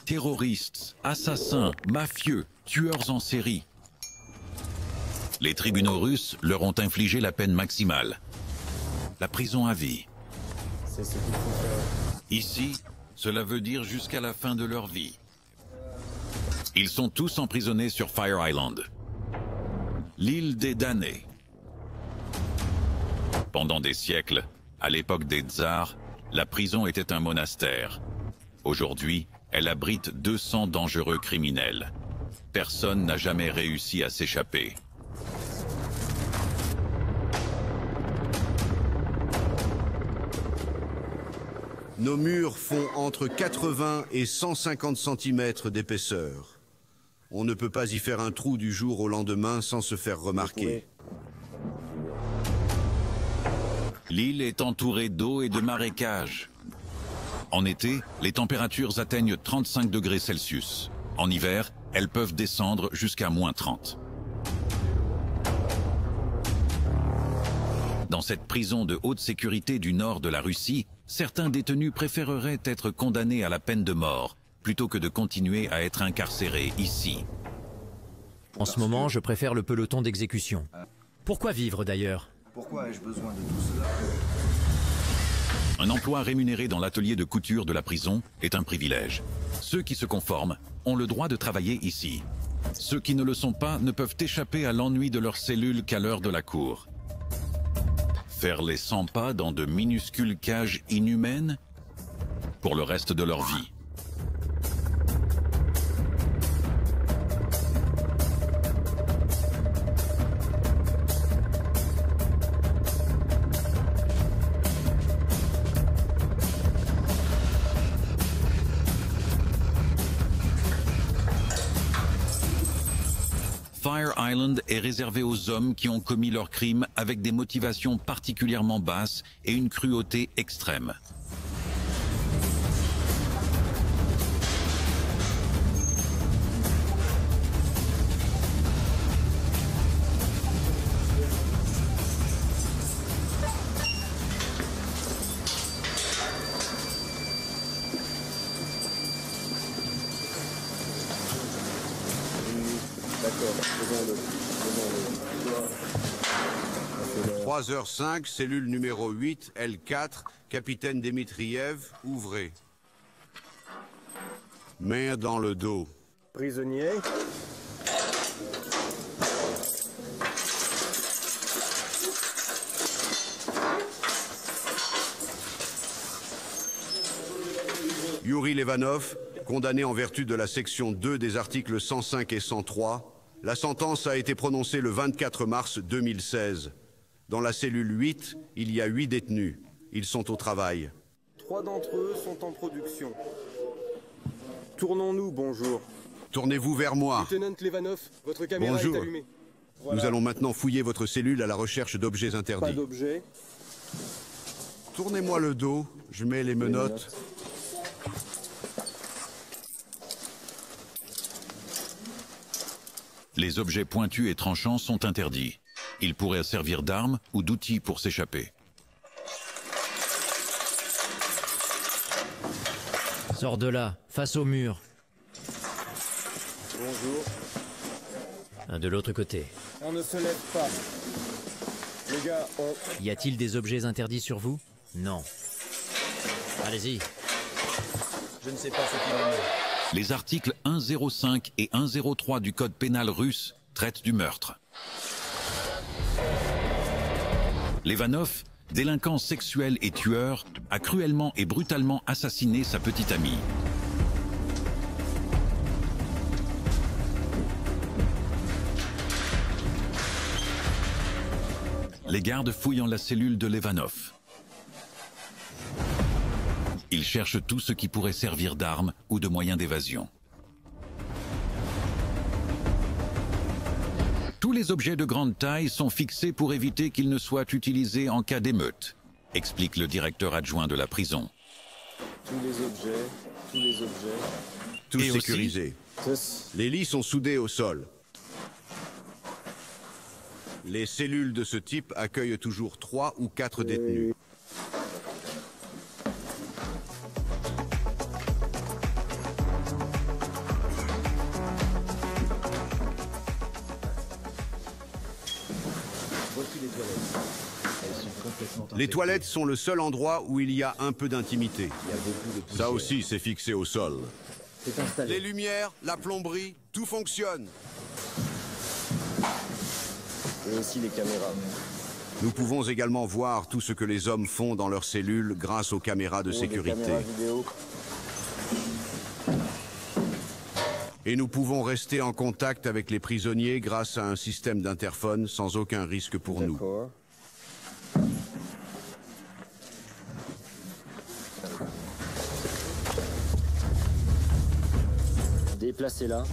Terroristes, assassins, mafieux, tueurs en série. Les tribunaux russes leur ont infligé la peine maximale. La prison à vie. C'est ce qu'il faut faire. Ici, cela veut dire jusqu'à la fin de leur vie. Ils sont tous emprisonnés sur Fire Island, l'île des damnés. Pendant des siècles, à l'époque des tsars, la prison était un monastère. Aujourd'hui, elle abrite 200 dangereux criminels. Personne n'a jamais réussi à s'échapper. Nos murs font entre 80 et 150 cm d'épaisseur. On ne peut pas y faire un trou du jour au lendemain sans se faire remarquer. L'île est entourée d'eau et de marécages. En été, les températures atteignent 35 degrés Celsius. En hiver, elles peuvent descendre jusqu'à -30. Dans cette prison de haute sécurité du nord de la Russie, certains détenus préféreraient être condamnés à la peine de mort, plutôt que de continuer à être incarcérés ici. En ce moment, je préfère le peloton d'exécution. Pourquoi vivre d'ailleurs? Pourquoi ai-je besoin de tout cela? Un emploi rémunéré dans l'atelier de couture de la prison est un privilège. Ceux qui se conforment ont le droit de travailler ici. Ceux qui ne le sont pas ne peuvent échapper à l'ennui de leur cellule qu'à l'heure de la cour. Faire les 100 pas dans de minuscules cages inhumaines pour le reste de leur vie. Fire Island est réservé aux hommes qui ont commis leurs crimes avec des motivations particulièrement basses et une cruauté extrême. D'accord, faisons-le. 3h05, cellule numéro 8, L4, capitaine Dmitriev, ouvrez. Main dans le dos. Prisonnier. Yuri Levanov, condamné en vertu de la section 2 des articles 105 et 103, la sentence a été prononcée le 24 mars 2016. Dans la cellule 8, il y a 8 détenus. Ils sont au travail. 3 d'entre eux sont en production. Tournons-nous, bonjour. Tournez-vous vers moi. Lieutenant Levanov, votre caméra Bonjour. est allumée. Voilà. Nous allons maintenant fouiller votre cellule à la recherche d'objets Pas interdits. d'objet. Tournez-moi le dos, je mets les menottes. Les objets pointus et tranchants sont interdits. Ils pourraient servir d'armes ou d'outils pour s'échapper. Sors de là, face au mur. Bonjour. Un de l'autre côté. On ne se lève pas. Les gars, on... Y a-t-il des objets interdits sur vous? Non. Allez-y. Je ne sais pas ce qu'il en est. Les articles 105 et 103 du code pénal russe traitent du meurtre. Levanov, délinquant sexuel et tueur, a cruellement et brutalement assassiné sa petite amie. Les gardes fouillent la cellule de Levanov. Ils cherchent tout ce qui pourrait servir d'arme ou de moyen d'évasion. Tous les objets de grande taille sont fixés pour éviter qu'ils ne soient utilisés en cas d'émeute, explique le directeur adjoint de la prison. Tous les objets. Tout Et aussi- sécurisé. Tous. Les lits sont soudés au sol. Les cellules de ce type accueillent toujours 3 ou 4 détenus. Les toilettes sont le seul endroit où il y a un peu d'intimité. Ça aussi, c'est fixé au sol. Les lumières, la plomberie, tout fonctionne. Et aussi les caméras. Nous pouvons également voir tout ce que les hommes font dans leurs cellules grâce aux caméras de sécurité. Des caméras vidéo. Et nous pouvons rester en contact avec les prisonniers grâce à un système d'interphone sans aucun risque pour nous. D'accord. Déplacez-la.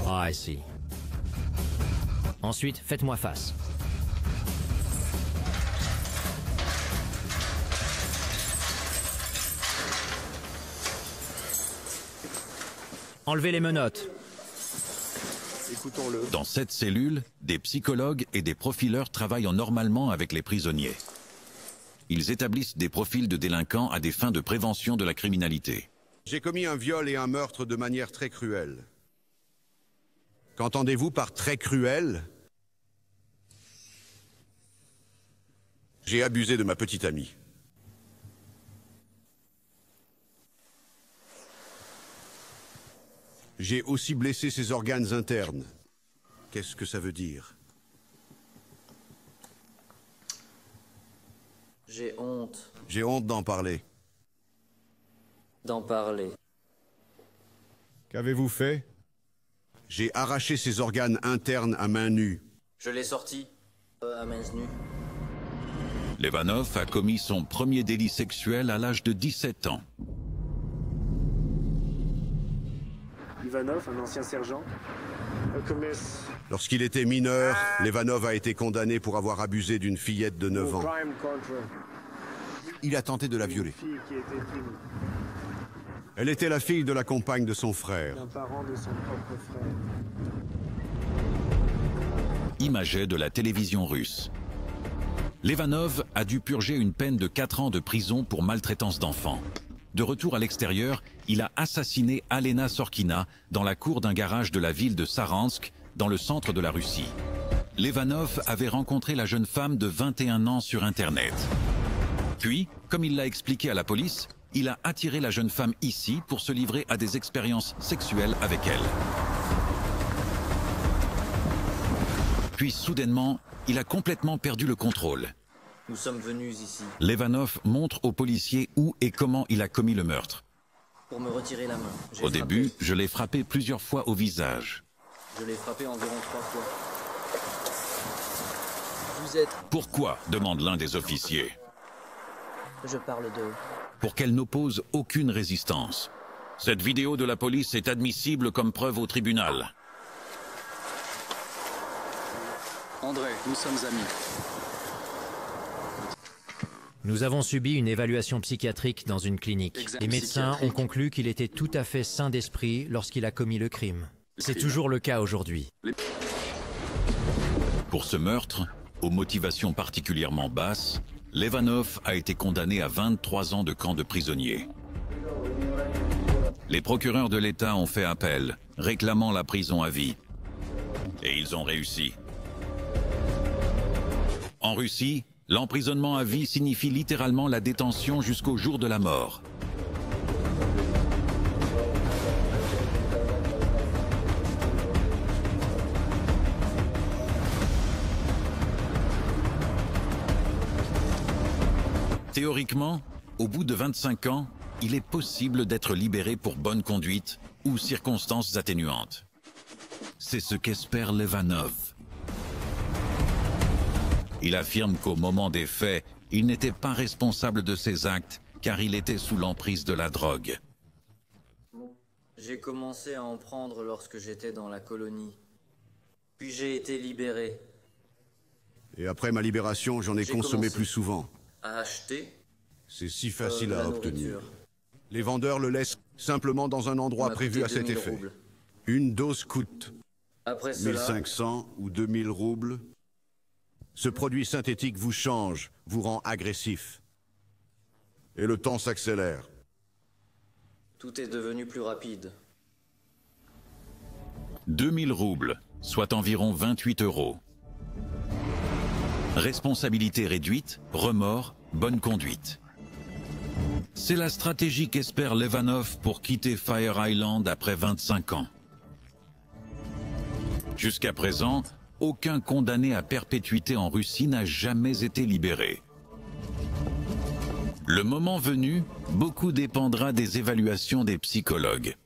Ah, ici. Ensuite, faites-moi face. Enlevez les menottes. Écoutons-le. Dans cette cellule, des psychologues et des profileurs travaillent normalement avec les prisonniers. Ils établissent des profils de délinquants à des fins de prévention de la criminalité. J'ai commis un viol et un meurtre de manière très cruelle. Qu'entendez-vous par très cruel? J'ai abusé de ma petite amie. J'ai aussi blessé ses organes internes. Qu'est-ce que ça veut dire? J'ai honte J'ai honte d'en parler. d'en parler. Qu'avez-vous fait? J'ai arraché ses organes internes à main nue. Je l'ai sorti à mains nues. Levanov a commis son premier délit sexuel à l'âge de 17 ans. Ivanov, un ancien sergent, commis Lorsqu'il était mineur, Levanov a été condamné pour avoir abusé d'une fillette de 9 ans. crime contre Il a tenté de la violer. une fille qui était fille Elle était la fille de la compagne de son frère. d'un parent de son propre frère. Imaget de la télévision russe. Levanov a dû purger une peine de 4 ans de prison pour maltraitance d'enfants. De retour à l'extérieur, il a assassiné Alena Sorkina dans la cour d'un garage de la ville de Saransk, dans le centre de la Russie. Levanov avait rencontré la jeune femme de 21 ans sur Internet. Puis, comme il l'a expliqué à la police, il a attiré la jeune femme ici pour se livrer à des expériences sexuelles avec elle. Puis soudainement, il a complètement perdu le contrôle. Nous sommes venus ici Levanov montre aux policiers où et comment il a commis le meurtre. pour me retirer la main. J'ai Au frappé. début, je l'ai frappé plusieurs fois au visage. Je l'ai frappé environ 3 fois. Vous êtes... Pourquoi demande l'un des officiers. Je parle de... Pour qu'elle n'oppose aucune résistance. Cette vidéo de la police est admissible comme preuve au tribunal. André, nous sommes amis. Nous avons subi une évaluation psychiatrique dans une clinique. Examen Les médecins ont psychiatrique. conclu qu'il était tout à fait sain d'esprit lorsqu'il a commis le crime. C'est toujours le cas aujourd'hui. Pour ce meurtre, aux motivations particulièrement basses, Levanov a été condamné à 23 ans de camp de prisonniers. Les procureurs de l'État ont fait appel, réclamant la prison à vie. Et ils ont réussi. En Russie, l'emprisonnement à vie signifie littéralement la détention jusqu'au jour de la mort. Théoriquement, au bout de 25 ans, il est possible d'être libéré pour bonne conduite ou circonstances atténuantes. C'est ce qu'espère Levanov. Il affirme qu'au moment des faits, il n'était pas responsable de ses actes car il était sous l'emprise de la drogue. J'ai commencé à en prendre lorsque j'étais dans la colonie. Puis j'ai été libéré. Et après ma libération, j'en ai J'ai consommé commencé. plus souvent. À acheter C'est si facile de la à obtenir. nourriture. Les vendeurs le laissent simplement dans un endroit Ça m'a prévu coûté à cet 2000 effet. roubles. Une dose coûte Après cela, 1500 ou 2000 roubles. Ce produit synthétique vous change, vous rend agressif. Et le temps s'accélère. Tout est devenu plus rapide. 2000 roubles, soit environ 28 €. Responsabilité réduite, remords, bonne conduite. C'est la stratégie qu'espère Levanov pour quitter Fire Island après 25 ans. Jusqu'à présent, aucun condamné à perpétuité en Russie n'a jamais été libéré. Le moment venu, beaucoup dépendra des évaluations des psychologues.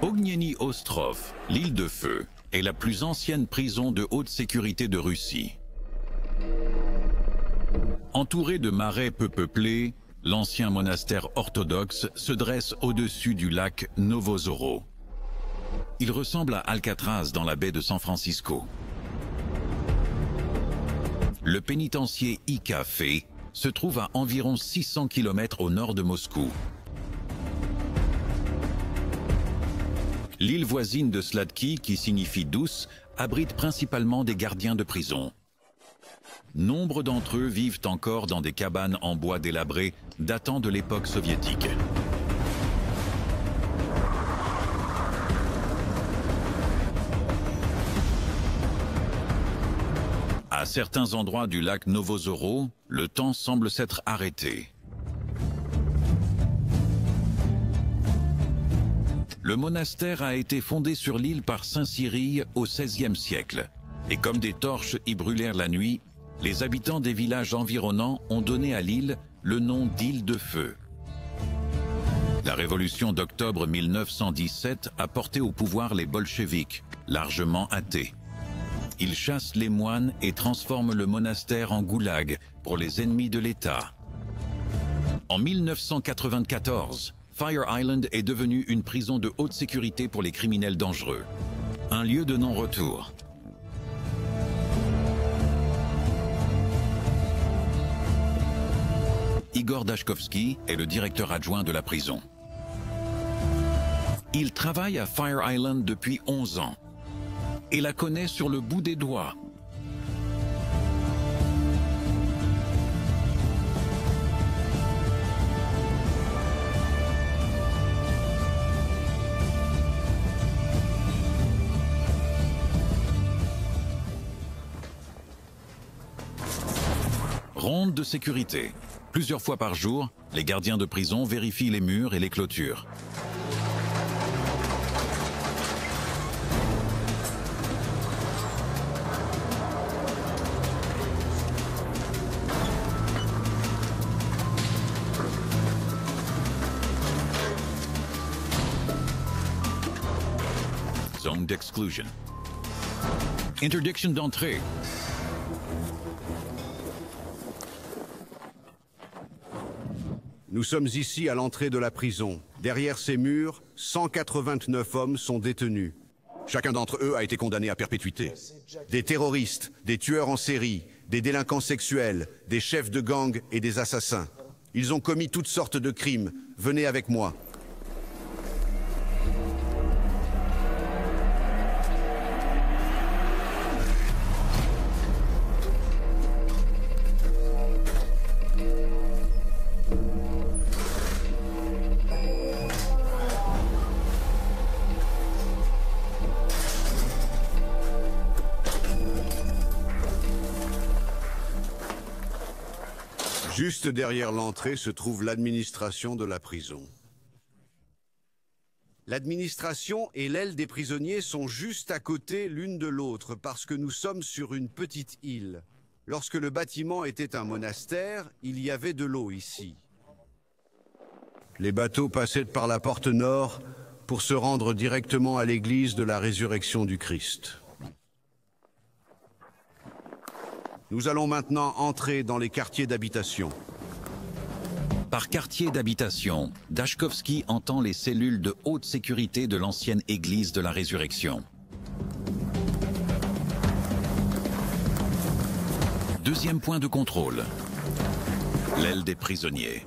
Ognieny Ostrov, l'île de Feu, est la plus ancienne prison de haute sécurité de Russie. Entouré de marais peu peuplés, l'ancien monastère orthodoxe se dresse au-dessus du lac Novozoro. Il ressemble à Alcatraz dans la baie de San Francisco. Le pénitencier Ika-Fé se trouve à environ 600 km au nord de Moscou. L'île voisine de Sladki, qui signifie douce, abrite principalement des gardiens de prison. Nombre d'entre eux vivent encore dans des cabanes en bois délabré datant de l'époque soviétique. À certains endroits du lac Novozoro, le temps semble s'être arrêté. Le monastère a été fondé sur l'île par saint Cyrille au XVIe siècle. Et comme des torches y brûlèrent la nuit, les habitants des villages environnants ont donné à l'île le nom d'île de Feu. La révolution d'octobre 1917 a porté au pouvoir les bolcheviks, largement athées. Ils chassent les moines et transforment le monastère en goulag pour les ennemis de l'État. En 1994, Fire Island est devenu une prison de haute sécurité pour les criminels dangereux. Un lieu de non-retour. Igor Dashkovsky est le directeur adjoint de la prison. Il travaille à Fire Island depuis 11 ans et la connaît sur le bout des doigts. Ronde de sécurité. Plusieurs fois par jour, les gardiens de prison vérifient les murs et les clôtures. Zone d'exclusion. Interdiction d'entrée. Nous sommes ici à l'entrée de la prison. Derrière ces murs, 189 hommes sont détenus. Chacun d'entre eux a été condamné à perpétuité. Des terroristes, des tueurs en série, des délinquants sexuels, des chefs de gang et des assassins. Ils ont commis toutes sortes de crimes. Venez avec moi. Juste derrière l'entrée se trouve l'administration de la prison. L'administration et l'aile des prisonniers sont juste à côté l'une de l'autre parce que nous sommes sur une petite île. Lorsque le bâtiment était un monastère, il y avait de l'eau ici. Les bateaux passaient par la porte nord pour se rendre directement à l'église de la résurrection du Christ. Nous allons maintenant entrer dans les quartiers d'habitation. Par quartier d'habitation, Dashkovsky entend les cellules de haute sécurité de l'ancienne église de la Résurrection. Deuxième point de contrôle, l'aile des prisonniers.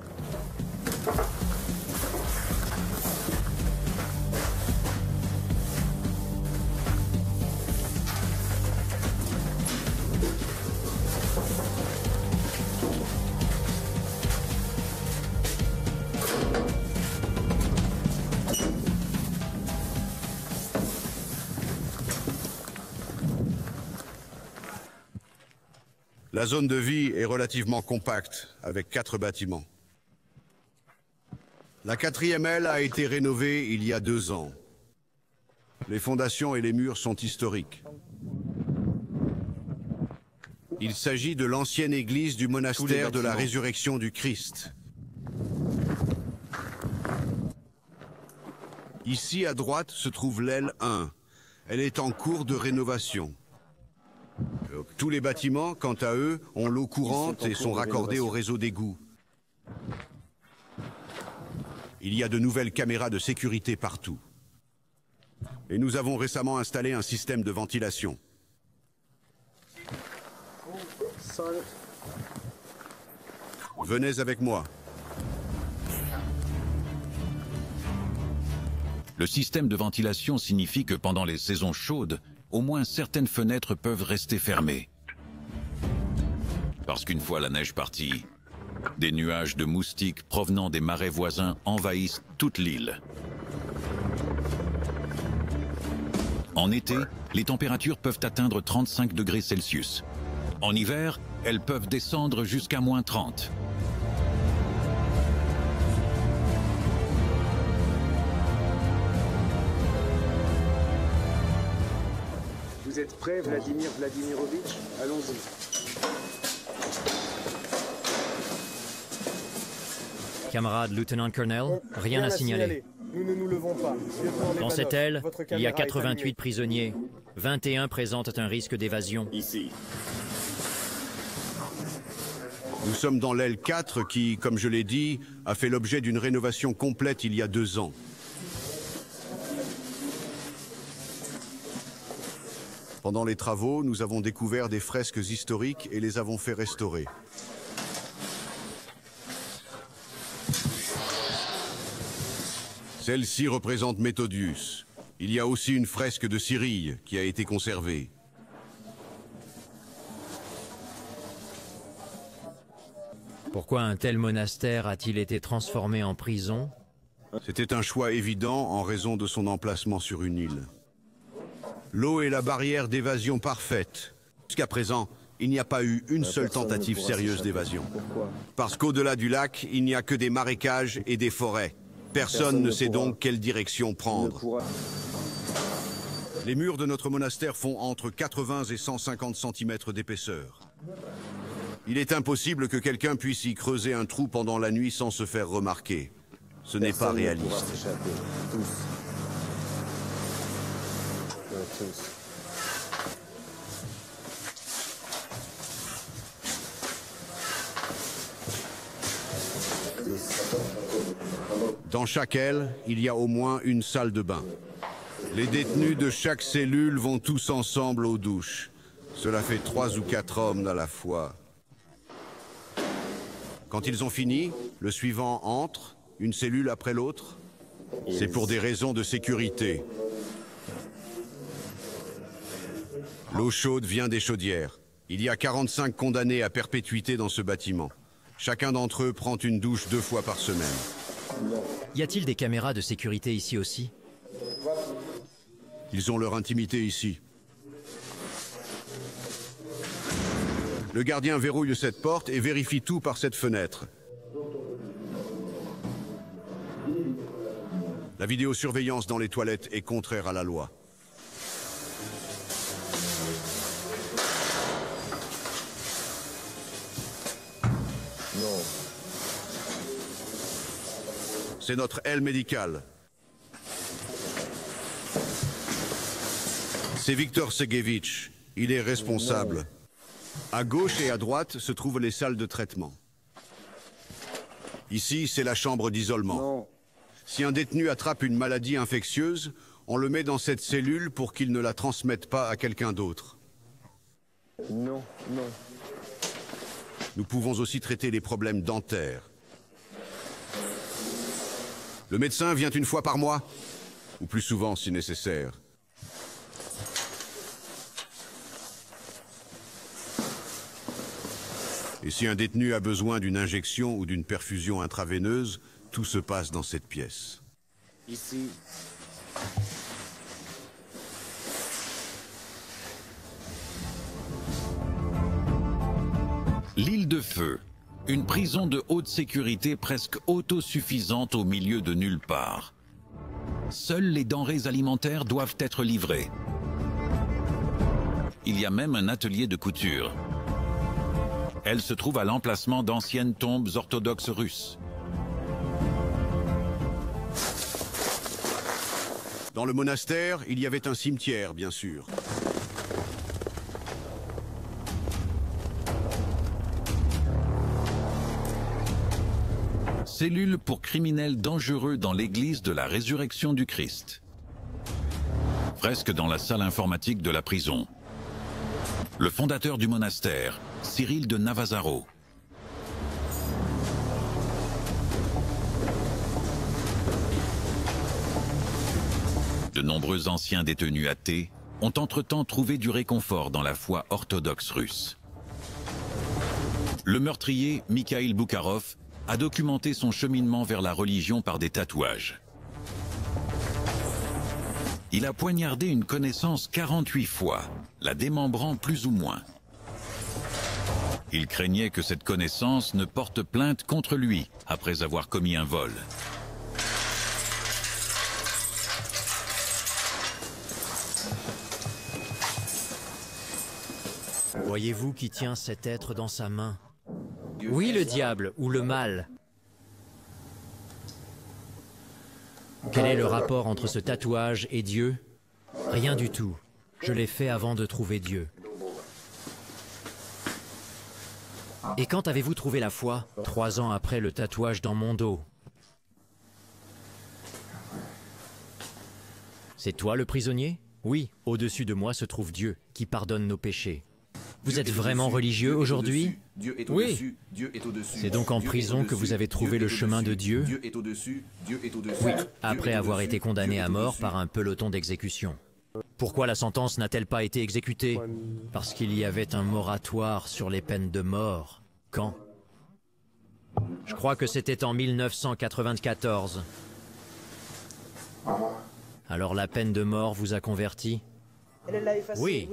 La zone de vie est relativement compacte, avec 4 bâtiments. La 4e aile a été rénovée il y a 2 ans. Les fondations et les murs sont historiques. Il s'agit de l'ancienne église du monastère de la Résurrection du Christ. Ici, à droite, se trouve l'aile 1. Elle est en cours de rénovation. Tous les bâtiments, quant à eux, ont l'eau courante et sont raccordés au réseau d'égouts. Il y a de nouvelles caméras de sécurité partout. Et nous avons récemment installé un système de ventilation. Venez avec moi. Le système de ventilation signifie que pendant les saisons chaudes, au moins certaines fenêtres peuvent rester fermées. Parce qu'une fois la neige partie, des nuages de moustiques provenant des marais voisins envahissent toute l'île. En été, les températures peuvent atteindre 35 degrés Celsius. En hiver, elles peuvent descendre jusqu'à -30. Vous êtes prêt, Vladimir Vladimirovitch? Allons-y. Camarade Lieutenant Colonel, rien à signaler. Nous ne nous levons pas. Dans cette aile, il y a 88 prisonniers. 21 présentent un risque d'évasion. Ici. Nous sommes dans l'aile 4 qui, comme je l'ai dit, a fait l'objet d'une rénovation complète il y a 2 ans. Pendant les travaux, nous avons découvert des fresques historiques et les avons fait restaurer. Celle-ci représente Méthodius. Il y a aussi une fresque de Cyrille qui a été conservée. Pourquoi un tel monastère a-t-il été transformé en prison? C'était un choix évident en raison de son emplacement sur une île. L'eau est la barrière d'évasion parfaite. Jusqu'à présent, il n'y a pas eu une seule tentative sérieuse d'évasion. Parce qu'au-delà du lac, il n'y a que des marécages et des forêts. Personne ne sait donc quelle direction prendre. Les murs de notre monastère font entre 80 et 150 cm d'épaisseur. Il est impossible que quelqu'un puisse y creuser un trou pendant la nuit sans se faire remarquer. Ce n'est pas réaliste. Dans chaque aile, il y a au moins une salle de bain. Les détenus de chaque cellule vont tous ensemble aux douches. Cela fait 3 ou 4 hommes à la fois. Quand ils ont fini, le suivant entre, une cellule après l'autre. C'est pour des raisons de sécurité. L'eau chaude vient des chaudières. Il y a 45 condamnés à perpétuité dans ce bâtiment. Chacun d'entre eux prend une douche 2 fois par semaine. Y a-t-il des caméras de sécurité ici aussi? Ils ont leur intimité ici. Le gardien verrouille cette porte et vérifie tout par cette fenêtre. La vidéosurveillance dans les toilettes est contraire à la loi. Non. C'est notre aile médicale. C'est Viktor Segevitch. Il est responsable. À gauche et à droite se trouvent les salles de traitement. Ici, c'est la chambre d'isolement. Non. Si un détenu attrape une maladie infectieuse, on le met dans cette cellule pour qu'il ne la transmette pas à quelqu'un d'autre. Non, non. Nous pouvons aussi traiter les problèmes dentaires. Le médecin vient une fois par mois, ou plus souvent si nécessaire. Et si un détenu a besoin d'une injection ou d'une perfusion intraveineuse, tout se passe dans cette pièce. Ici. L'île de Feu, une prison de haute sécurité presque autosuffisante au milieu de nulle part. Seules les denrées alimentaires doivent être livrées. Il y a même un atelier de couture. Elle se trouve à l'emplacement d'anciennes tombes orthodoxes russes. Dans le monastère, il y avait un cimetière, bien sûr. Cellule pour criminels dangereux dans l'église de la résurrection du Christ. Fresque dans la salle informatique de la prison. Le fondateur du monastère, Cyril de Navazaro. De nombreux anciens détenus athées ont entre-temps trouvé du réconfort dans la foi orthodoxe russe. Le meurtrier, Mikhail Boukharov, a documenté son cheminement vers la religion par des tatouages. Il a poignardé une connaissance 48 fois, la démembrant plus ou moins. Il craignait que cette connaissance ne porte plainte contre lui après avoir commis un vol. Voyez-vous qui tient cet être dans sa main? Oui, le diable ou le mal. Quel est le rapport entre ce tatouage et Dieu? Rien du tout. Je l'ai fait avant de trouver Dieu. Et quand avez-vous trouvé la foi? 3 ans après le tatouage dans mon dos. C'est toi le prisonnier? Oui, au-dessus de moi se trouve Dieu, qui pardonne nos péchés. Vous êtes vraiment religieux aujourd'hui? Oui. C'est donc en prison que vous avez trouvé le chemin de Dieu? Oui, après avoir été condamné à mort par un peloton d'exécution. Pourquoi la sentence n'a-t-elle pas été exécutée? Parce qu'il y avait un moratoire sur les peines de mort. Quand? Je crois que c'était en 1994. Alors la peine de mort vous a converti? Oui.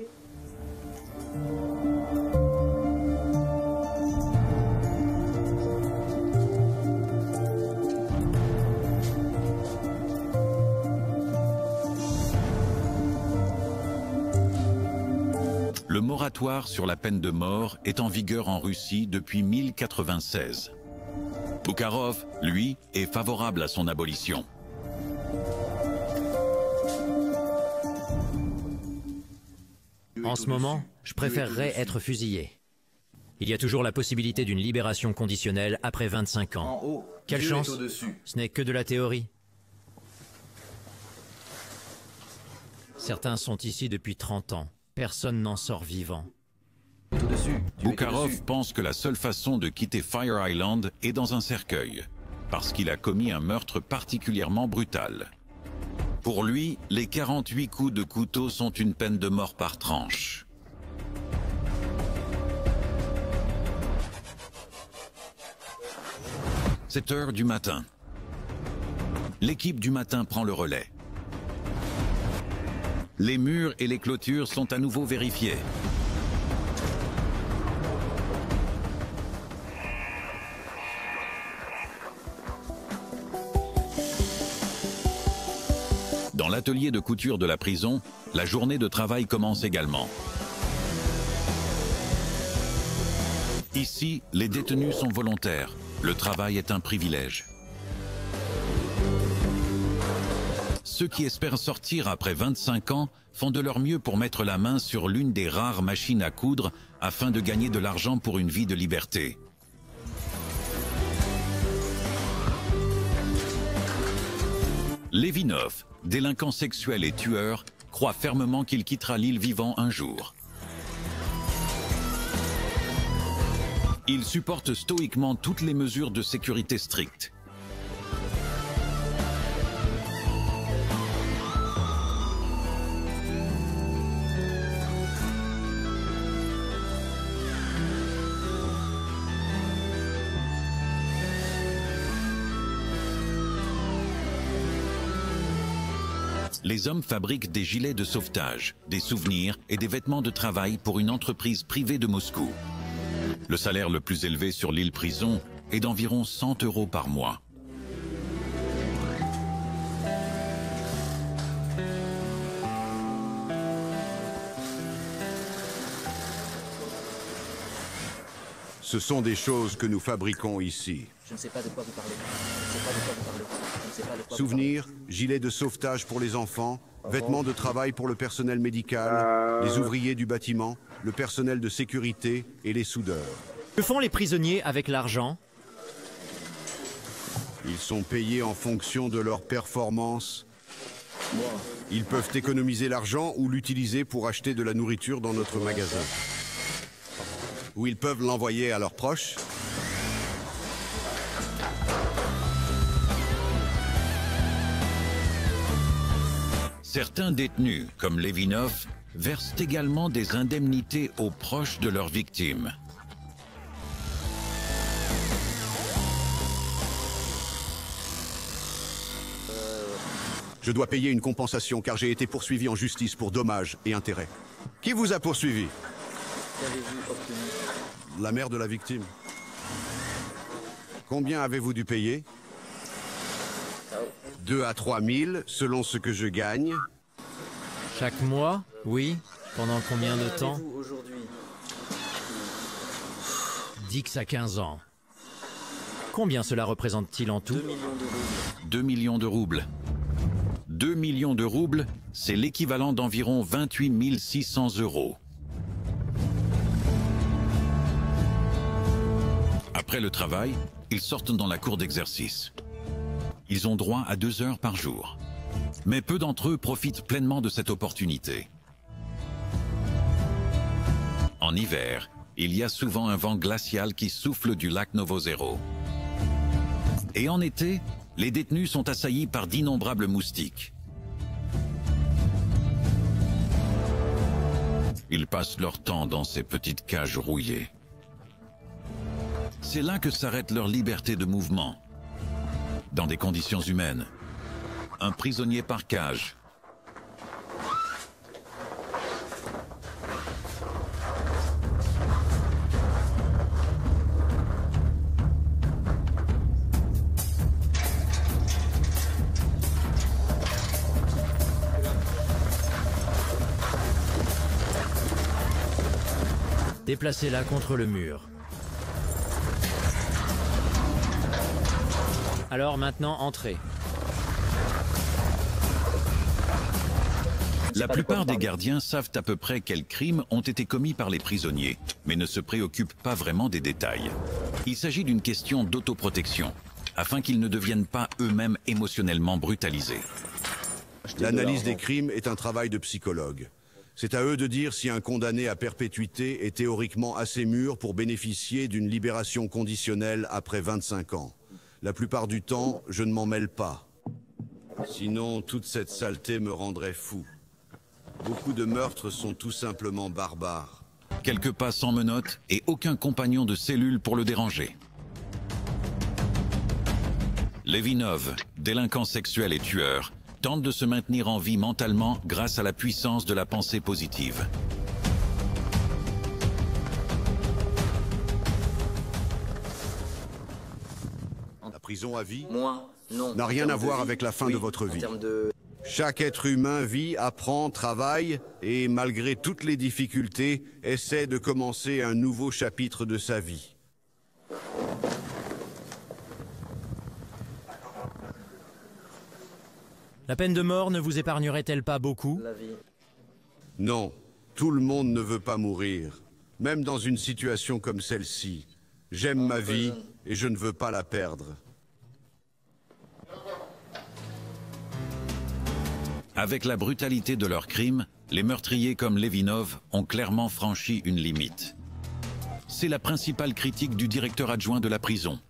Le moratoire sur la peine de mort est en vigueur en Russie depuis 1096. Boukharov, lui, est favorable à son abolition. En ce moment, je préférerais être fusillé. Il y a toujours la possibilité d'une libération conditionnelle après 25 ans. Quelle chance! Ce n'est que de la théorie. Certains sont ici depuis 30 ans. Personne n'en sort vivant. Boukharov pense que la seule façon de quitter Fire Island est dans un cercueil, parce qu'il a commis un meurtre particulièrement brutal. Pour lui, les 48 coups de couteau sont une peine de mort par tranche. « 7 heures du matin. L'équipe du matin prend le relais. Les murs et les clôtures sont à nouveau vérifiés. Dans l'atelier de couture de la prison, la journée de travail commence également. Ici, les détenus sont volontaires. Le travail est un privilège. Ceux qui espèrent sortir après 25 ans font de leur mieux pour mettre la main sur l'une des rares machines à coudre afin de gagner de l'argent pour une vie de liberté. Levinov, délinquant sexuel et tueur, croit fermement qu'il quittera l'île vivant un jour. Il supporte stoïquement toutes les mesures de sécurité strictes. Les hommes fabriquent des gilets de sauvetage, des souvenirs et des vêtements de travail pour une entreprise privée de Moscou. Le salaire le plus élevé sur l'île prison est d'environ 100 € par mois. Ce sont des choses que nous fabriquons ici. Je ne sais pas de quoi vous parlez. Je ne sais pas de quoi vous parlez. Je ne sais pas de quoi Souvenirs, gilets de sauvetage pour les enfants, vêtements de travail pour le personnel médical, les ouvriers du bâtiment, le personnel de sécurité et les soudeurs. Que font les prisonniers avec l'argent? Ils sont payés en fonction de leur performance. Ils peuvent économiser l'argent ou l'utiliser pour acheter de la nourriture dans notre magasin. Ou ils peuvent l'envoyer à leurs proches. Certains détenus, comme Levinov, versent également des indemnités aux proches de leurs victimes. Je dois payer une compensation car j'ai été poursuivi en justice pour dommages et intérêts. Qui vous a poursuivi? qu'avez-vous obtenu? La mère de la victime. Combien avez-vous dû payer? 2 à 3 000, selon ce que je gagne. Chaque mois? Oui. Pendant combien de temps? Qu'avez-vous aujourd'hui? 10 à 15 ans. Combien cela représente-t-il en tout? 2 millions de roubles. 2 millions de roubles. 2 millions de roubles, c'est l'équivalent d'environ 28 600 €. Après le travail, ils sortent dans la cour d'exercice. Ils ont droit à 2 heures par jour. Mais peu d'entre eux profitent pleinement de cette opportunité. En hiver, il y a souvent un vent glacial qui souffle du lac Novozero. Et en été, les détenus sont assaillis par d'innombrables moustiques. Ils passent leur temps dans ces petites cages rouillées. C'est là que s'arrête leur liberté de mouvement. Dans des conditions humaines. Un prisonnier par cage. Déplacez-la contre le mur. Alors maintenant, entrez. La plupart des gardiens savent à peu près quels crimes ont été commis par les prisonniers, mais ne se préoccupent pas vraiment des détails. Il s'agit d'une question d'autoprotection, afin qu'ils ne deviennent pas eux-mêmes émotionnellement brutalisés. L'analyse des crimes est un travail de psychologue. C'est à eux de dire si un condamné à perpétuité est théoriquement assez mûr pour bénéficier d'une libération conditionnelle après 25 ans. La plupart du temps, je ne m'en mêle pas. Sinon, toute cette saleté me rendrait fou. Beaucoup de meurtres sont tout simplement barbares. Quelques pas sans menottes et aucun compagnon de cellule pour le déranger. Levinov, délinquant sexuel et tueur, tente de se maintenir en vie mentalement grâce à la puissance de la pensée positive. La prison à vie Moi, non. n'a rien à voir avec la fin de votre vie. Chaque être humain vit, apprend, travaille et, malgré toutes les difficultés, essaie de commencer un nouveau chapitre de sa vie. La peine de mort ne vous épargnerait-elle pas beaucoup? La vie. Non, tout le monde ne veut pas mourir. Même dans une situation comme celle-ci, j'aime ma vie et je ne veux pas la perdre. Avec la brutalité de leurs crimes, les meurtriers comme Levinov ont clairement franchi une limite. C'est la principale critique du directeur adjoint de la prison.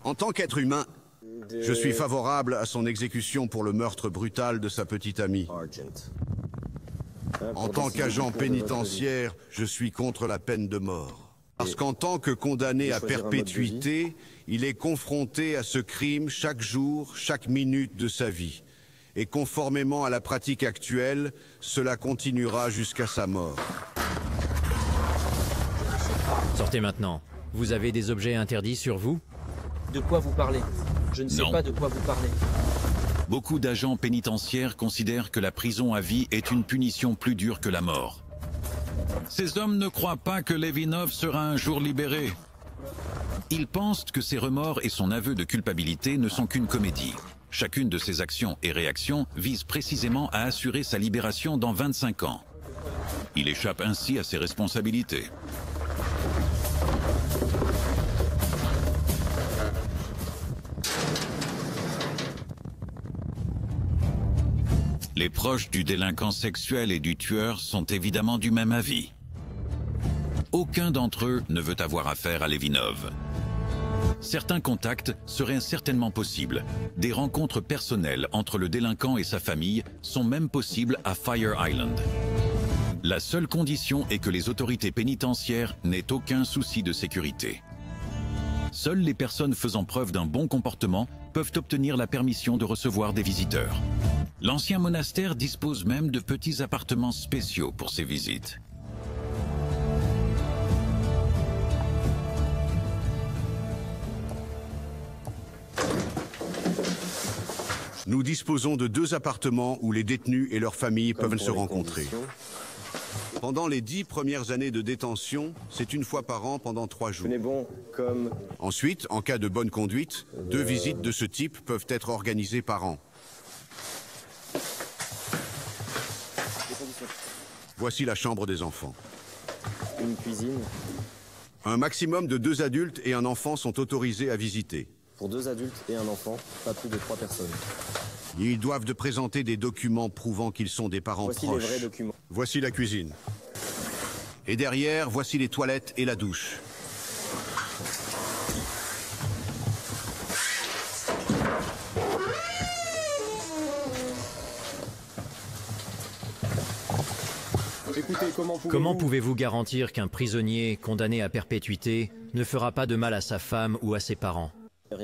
En tant qu'être humain, je suis favorable à son exécution pour le meurtre brutal de sa petite amie. En tant qu'agent pénitentiaire, je suis contre la peine de mort. Parce qu'en tant que condamné à perpétuité, il est confronté à ce crime chaque jour, chaque minute de sa vie. Et conformément à la pratique actuelle, cela continuera jusqu'à sa mort. Sortez maintenant. Vous avez des objets interdits sur vous? De quoi vous parlez? Je ne sais Non. pas de quoi vous parlez. Beaucoup d'agents pénitentiaires considèrent que la prison à vie est une punition plus dure que la mort. Ces hommes ne croient pas que Levinov sera un jour libéré. Ils pensent que ses remords et son aveu de culpabilité ne sont qu'une comédie. Chacune de ses actions et réactions vise précisément à assurer sa libération dans 25 ans. Il échappe ainsi à ses responsabilités. Les proches du délinquant sexuel et du tueur sont évidemment du même avis. Aucun d'entre eux ne veut avoir affaire à Levinov. Certains contacts seraient certainement possibles. Des rencontres personnelles entre le délinquant et sa famille sont même possibles à Fire Island. La seule condition est que les autorités pénitentiaires n'aient aucun souci de sécurité. Seules les personnes faisant preuve d'un bon comportement peuvent obtenir la permission de recevoir des visiteurs. L'ancien monastère dispose même de petits appartements spéciaux pour ces visites. Nous disposons de 2 appartements où les détenus et leurs familles peuvent se rencontrer. Pendant les 10 premières années de détention, c'est une fois par an pendant 3 jours. Ensuite, en cas de bonne conduite, 2 visites de ce type peuvent être organisées par an. Voici la chambre des enfants. Une cuisine. Un maximum de 2 adultes et un enfant sont autorisés à visiter. Pour 2 adultes et un enfant, pas plus de 3 personnes. Ils doivent de présenter des documents prouvant qu'ils sont des parents Voici proches. les vrais documents. Voici la cuisine. Et derrière, voici les toilettes et la douche. Écoutez, Comment pouvez-vous garantir qu'un prisonnier condamné à perpétuité ne fera pas de mal à sa femme ou à ses parents?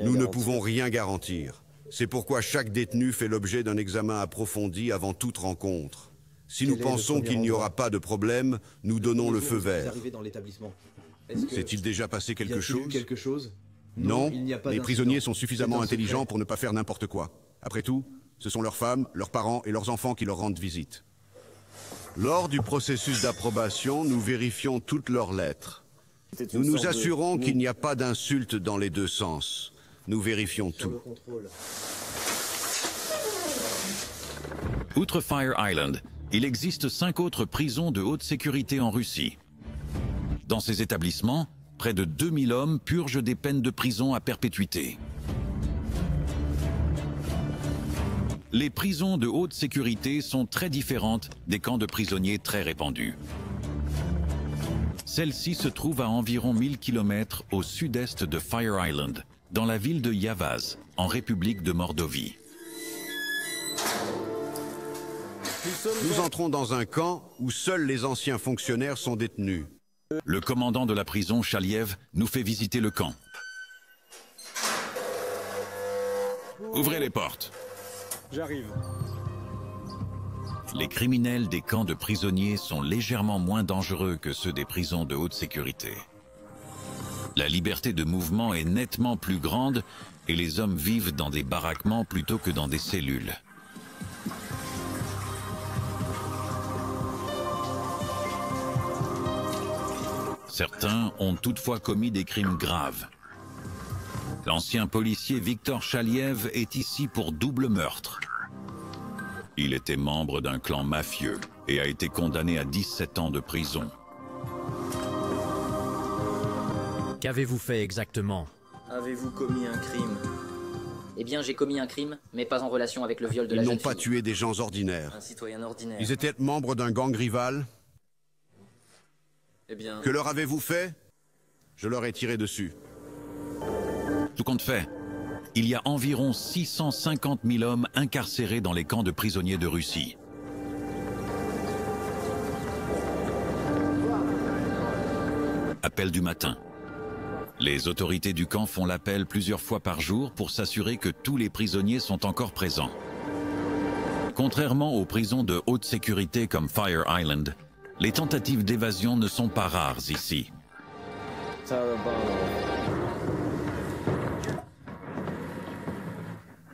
Nous ne pouvons rien garantir. C'est pourquoi chaque détenu fait l'objet d'un examen approfondi avant toute rencontre. Si nous pensons qu'il n'y aura pas de problème, nous donnons le feu vert. S'est-il déjà passé quelque chose? Non, les prisonniers sont suffisamment intelligents pour ne pas faire n'importe quoi. Après tout, ce sont leurs femmes, leurs parents et leurs enfants qui leur rendent visite. Lors du processus d'approbation, nous vérifions toutes leurs lettres. Nous nous assurons qu'il n'y a pas d'insultes dans les 2 sens. Nous vérifions tout. Outre Fire Island, il existe 5 autres prisons de haute sécurité en Russie. Dans ces établissements, près de 2000 hommes purgent des peines de prison à perpétuité. Les prisons de haute sécurité sont très différentes des camps de prisonniers très répandus. Celle-ci se trouve à environ 1000 km au sud-est de Fire Island, dans la ville de Yavaz, en République de Mordovie. Nous entrons dans un camp où seuls les anciens fonctionnaires sont détenus. Le commandant de la prison, Chaliev, nous fait visiter le camp. Ouvrez les portes. J'arrive. Les criminels des camps de prisonniers sont légèrement moins dangereux que ceux des prisons de haute sécurité. La liberté de mouvement est nettement plus grande et les hommes vivent dans des baraquements plutôt que dans des cellules. Certains ont toutefois commis des crimes graves. L'ancien policier Victor Chaliev est ici pour double meurtre. Il était membre d'un clan mafieux et a été condamné à 17 ans de prison. Qu'avez-vous fait exactement? Avez-vous commis un crime? Eh bien, j'ai commis un crime, mais pas en relation avec le viol de la Ils jeune n'ont pas fille. tué des gens ordinaires. Un citoyen ordinaire. Ils étaient membres d'un gang rival. Eh bien, Que leur avez-vous fait? Je leur ai tiré dessus. Tout compte fait, il y a environ 650 000 hommes incarcérés dans les camps de prisonniers de Russie. À l'appel du matin. Les autorités du camp font l'appel plusieurs fois par jour pour s'assurer que tous les prisonniers sont encore présents. Contrairement aux prisons de haute sécurité comme Fire Island, les tentatives d'évasion ne sont pas rares ici.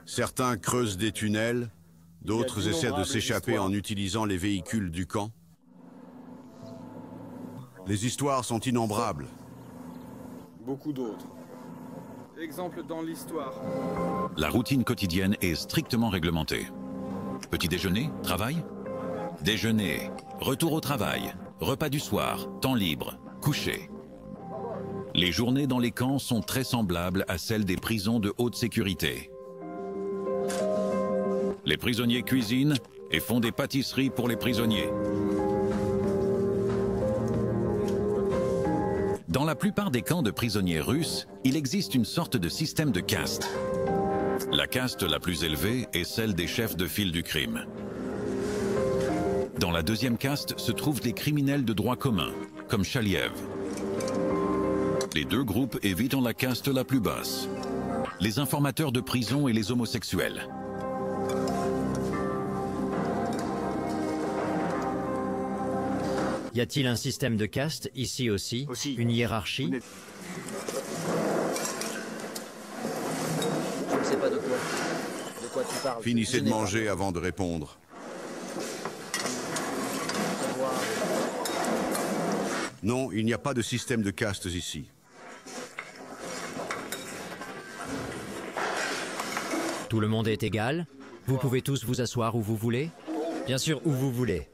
Certains creusent des tunnels, d'autres essaient de s'échapper en utilisant les véhicules du camp. Les histoires sont innombrables. Beaucoup d'autres. Exemple dans l'histoire. La routine quotidienne est strictement réglementée. Petit déjeuner, travail. Déjeuner, retour au travail, repas du soir, temps libre, coucher. Les journées dans les camps sont très semblables à celles des prisons de haute sécurité. Les prisonniers cuisinent et font des pâtisseries pour les prisonniers. Dans la plupart des camps de prisonniers russes, il existe une sorte de système de caste. La caste la plus élevée est celle des chefs de file du crime. Dans la deuxième caste se trouvent les criminels de droit commun, comme Chaliev. Les deux groupes évitent la caste la plus basse, les informateurs de prison et les homosexuels. Y a-t-il un système de caste ici aussi? Une hiérarchie? Je ne sais pas de quoi tu parles. Finissez de manger avant de répondre. Non, il n'y a pas de système de castes ici. Tout le monde est égal? Vous pouvez tous vous asseoir où vous voulez? Bien sûr, où vous voulez.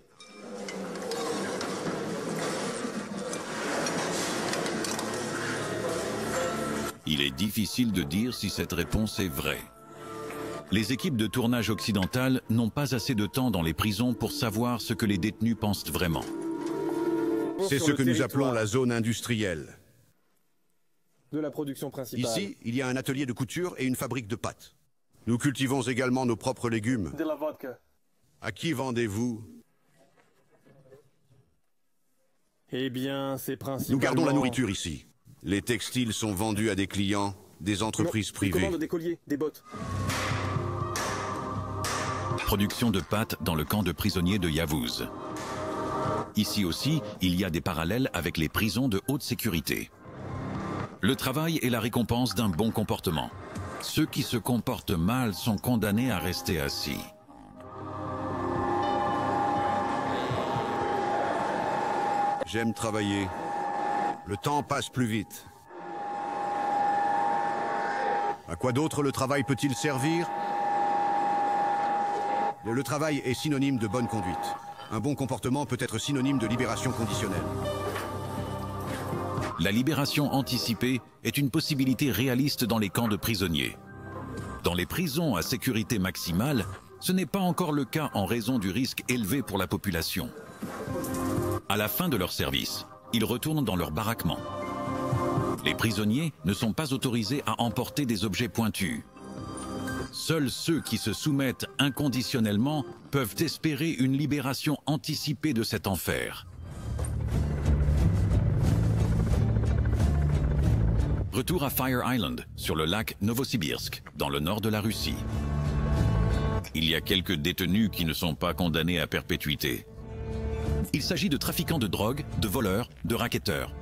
Il est difficile de dire si cette réponse est vraie. Les équipes de tournage occidentales n'ont pas assez de temps dans les prisons pour savoir ce que les détenus pensent vraiment. C'est ce que nous appelons la zone industrielle. De la production principale. Ici, il y a un atelier de couture et une fabrique de pâtes. Nous cultivons également nos propres légumes. De la vodka. À qui vendez-vous? Eh bien, c'est principalement... Nous gardons la nourriture ici. Les textiles sont vendus à des clients, des entreprises privées. Ils commandent des colliers, des bottes. Production de pâtes dans le camp de prisonniers de Yavuz. Ici aussi, il y a des parallèles avec les prisons de haute sécurité. Le travail est la récompense d'un bon comportement. Ceux qui se comportent mal sont condamnés à rester assis. J'aime travailler. Le temps passe plus vite. À quoi d'autre le travail peut-il servir? Le travail est synonyme de bonne conduite. Un bon comportement peut être synonyme de libération conditionnelle. La libération anticipée est une possibilité réaliste dans les camps de prisonniers. Dans les prisons à sécurité maximale, ce n'est pas encore le cas en raison du risque élevé pour la population. À la fin de leur service, ils retournent dans leur baraquement. Les prisonniers ne sont pas autorisés à emporter des objets pointus. Seuls ceux qui se soumettent inconditionnellement peuvent espérer une libération anticipée de cet enfer. Retour à Fire Island, sur le lac Novosibirsk, dans le nord de la Russie. Il y a quelques détenus qui ne sont pas condamnés à perpétuité. Il s'agit de trafiquants de drogue, de voleurs, de racketteurs.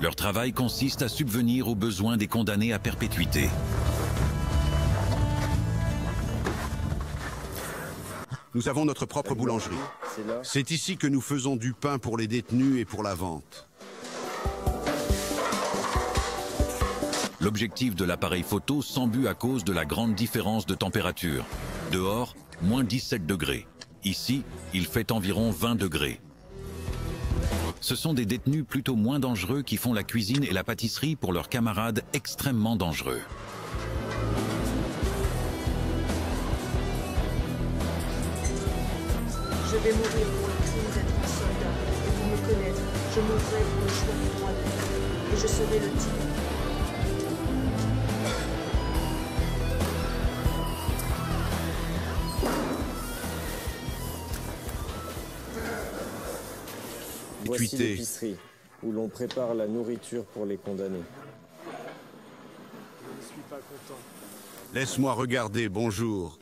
Leur travail consiste à subvenir aux besoins des condamnés à perpétuité. Nous avons notre propre boulangerie. C'est ici que nous faisons du pain pour les détenus et pour la vente. L'objectif de l'appareil photo s'embue à cause de la grande différence de température. Dehors, moins 17 degrés. Ici, il fait environ 20 degrés. Ce sont des détenus plutôt moins dangereux qui font la cuisine et la pâtisserie pour leurs camarades extrêmement dangereux. Je vais mourir pour le crime d'être un soldat. Et pour me connaître, je mourrai pour le choix du droit de vie. Et je serai le type. Voici l'épicerie. où l'on prépare la nourriture pour les condamnés. Je suis pas content. Laisse-moi regarder, bonjour.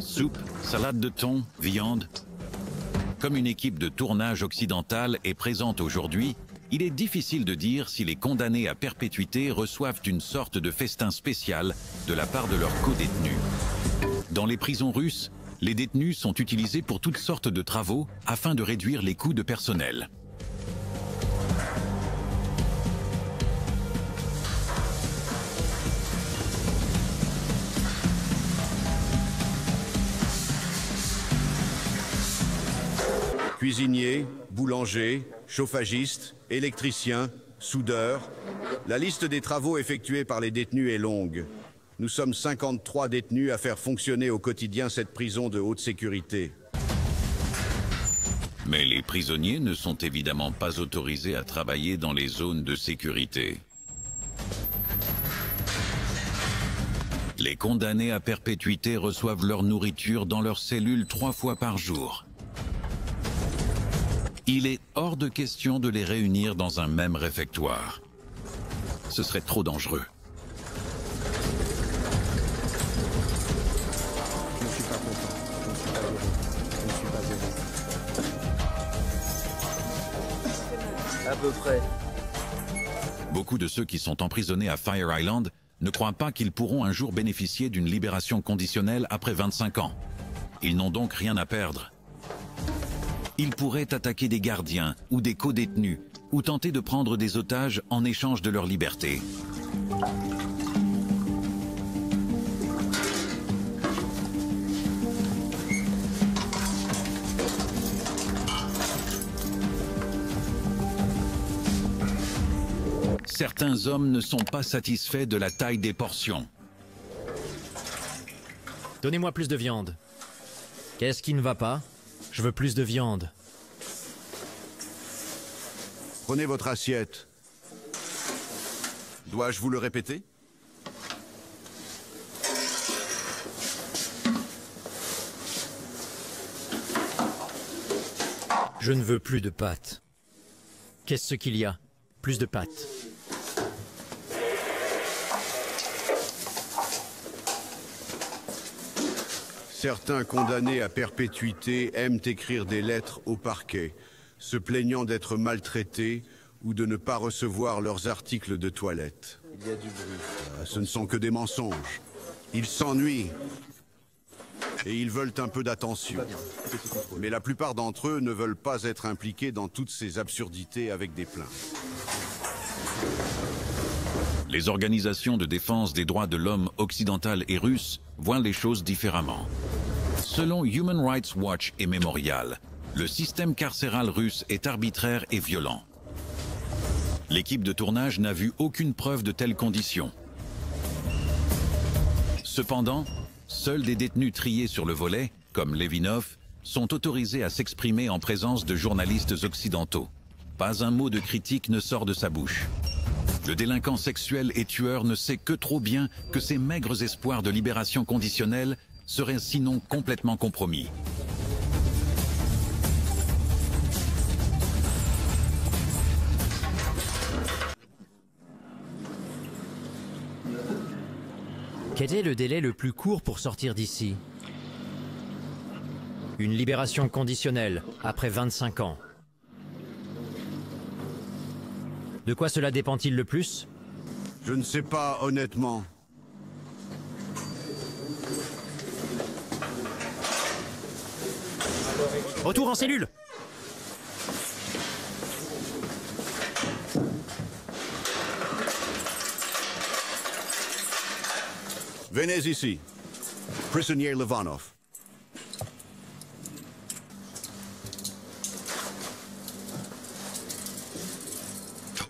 Soupe, salade de thon, viande. Comme une équipe de tournage occidentale est présente aujourd'hui, il est difficile de dire si les condamnés à perpétuité reçoivent une sorte de festin spécial de la part de leurs co-détenus. Dans les prisons russes, les détenus sont utilisés pour toutes sortes de travaux afin de réduire les coûts de personnel. Cuisinier, boulanger, chauffagiste, électricien, soudeur. La liste des travaux effectués par les détenus est longue. Nous sommes 53 détenus à faire fonctionner au quotidien cette prison de haute sécurité. Mais les prisonniers ne sont évidemment pas autorisés à travailler dans les zones de sécurité. Les condamnés à perpétuité reçoivent leur nourriture dans leurs cellules 3 fois par jour. Il est hors de question de les réunir dans un même réfectoire. Ce serait trop dangereux. Je ne suis pas content. Je ne suis pas heureux. Je ne suis pas heureux. À peu près. Beaucoup de ceux qui sont emprisonnés à Fire Island ne croient pas qu'ils pourront un jour bénéficier d'une libération conditionnelle après 25 ans. Ils n'ont donc rien à perdre. Ils pourraient attaquer des gardiens ou des co-détenus ou tenter de prendre des otages en échange de leur liberté. Certains hommes ne sont pas satisfaits de la taille des portions. Donnez-moi plus de viande. Qu'est-ce qui ne va pas? Je veux plus de viande. Prenez votre assiette. Dois-je vous le répéter? Je ne veux plus de pâtes. Qu'est-ce qu'il y a? Plus de pâtes. Certains condamnés à perpétuité aiment écrire des lettres au parquet, se plaignant d'être maltraités ou de ne pas recevoir leurs articles de toilette. Il y a du bruit. Ce ne sont que des mensonges. Ils s'ennuient. Et ils veulent un peu d'attention. Mais la plupart d'entre eux ne veulent pas être impliqués dans toutes ces absurdités avec des plaintes. Les organisations de défense des droits de l'homme occidentales et russes voient les choses différemment. Selon Human Rights Watch et Memorial, le système carcéral russe est arbitraire et violent. L'équipe de tournage n'a vu aucune preuve de telles conditions. Cependant, seuls des détenus triés sur le volet, comme Levinov, sont autorisés à s'exprimer en présence de journalistes occidentaux. Pas un mot de critique ne sort de sa bouche. Le délinquant sexuel et tueur ne sait que trop bien que ses maigres espoirs de libération conditionnelle seraient sinon complètement compromis. Quel est le délai le plus court pour sortir d'ici? Une libération conditionnelle, après 25 ans. De quoi cela dépend-il le plus? Je ne sais pas, honnêtement. Retour en cellule! Venez ici. Prisonnier Levanov.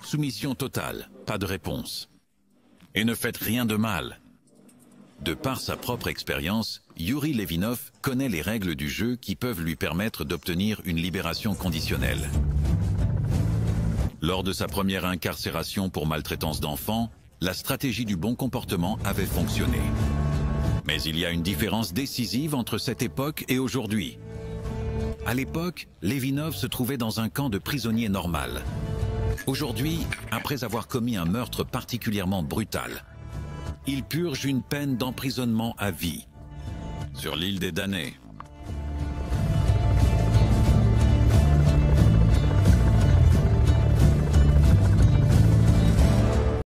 Soumission totale, pas de réponse. Et ne faites rien de mal. De par sa propre expérience, Yuri Levinov connaît les règles du jeu qui peuvent lui permettre d'obtenir une libération conditionnelle. Lors de sa première incarcération pour maltraitance d'enfants, la stratégie du bon comportement avait fonctionné. Mais il y a une différence décisive entre cette époque et aujourd'hui. À l'époque, Levinov se trouvait dans un camp de prisonniers normal. Aujourd'hui, après avoir commis un meurtre particulièrement brutal, il purge une peine d'emprisonnement à vie. Sur l'île des damnés,